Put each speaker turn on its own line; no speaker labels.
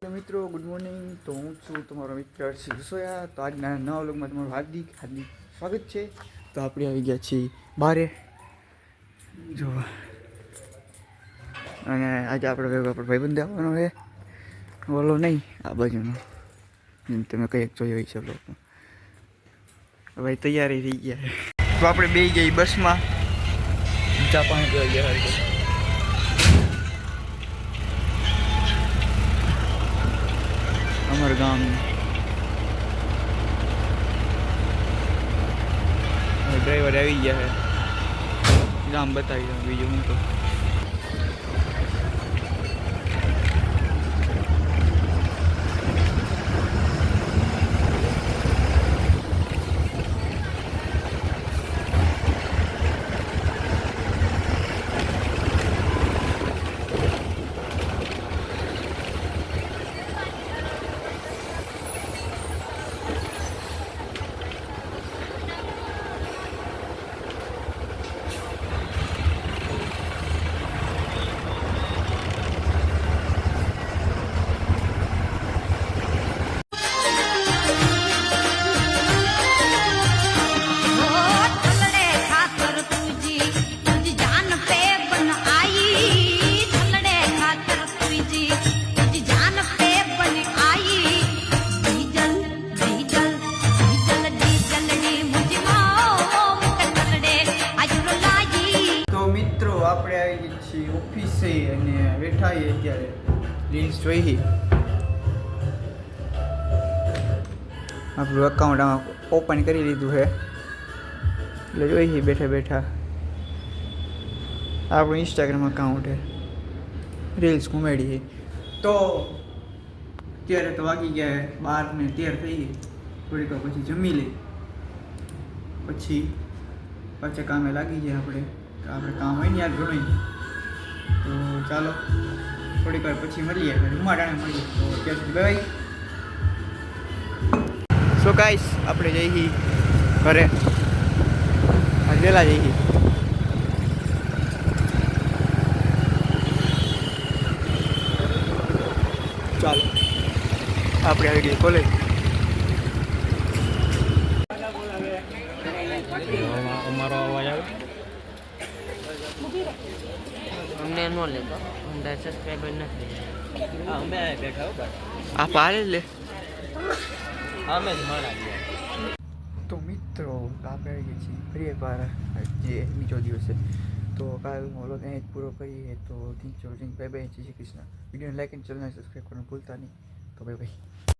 Hello મિત્રો, good morning. તો હું છું તમારો મિત્ર હર્ષિત રસોયા. તો આજના નવા વ્લોગમાં તમારું હાર્દિક સ્વાગત છે. તો આપણે આવી ગયા છીએ બારે જોવા, અને આજે આપણે ભાઈબંધ આવવાનો છે, બોલો નહીં આ બાજુનો, જેમ તમે કંઈક જોયો છે બ્લોગ. ભાઈ તૈયારી થઈ ગયા છે. તો આપણે બે જઈએ બસમાં, ચા પાણી પીવા ગયા. અમારા ગામ ડ્રાઈવર આવી ગયા છે, ગામ બતાવી દઉં બીજું હું તો. આપણે આવી ગઈ છીએ ઓફિસે અને બેઠા અત્યારે રીલ્સ જોઈ. આપણું અકાઉન્ટ આમાં ઓપન કરી લીધું છે, એટલે જોઈએ બેઠા બેઠા આપણું ઇન્સ્ટાગ્રામ અકાઉન્ટ છે, રીલ્સ કોમેડી. તો અત્યારે તો વાગી ગયા 12:13 થઈ ગઈ. થોડીક વાર પછી જમી લઈ, પછી પાછા કામે લાગી જાય. આપણે કામ હોય ને યાર ઘણું, તો ચાલો થોડીક વાર પછી મળીએ, ઉમાડાને મળીએ. તો ત્યાં સુધી બાય. સો ગાઈસ, આપણે જઈએ ઘરે, વહેલા જઈએ. ચાલો આપણે આવી ગઈ કોલેજ.
અમારો અવાજ આવે અમને ન લેતો, અમને સબસ્ક્રાઈબર નથી. અમે બેઠા હો બસ
આ પાડે લે.
અમે જ મળા.
તો મિત્રો, આપણે આવી ગયા છીએ ફરી એકવાર, જે બીજો દિવસ છે. તો કાલનો વ્લોગ અહીં જ પૂરો કરીએ. તો થેન્ક યુ, બાય બાય, જય શ્રી કૃષ્ણ. વિડીયોને લાઈક અને ચેનલને સબસ્ક્રાઈબ કરવાનું ભૂલતા નહીં. તો બાય બાય.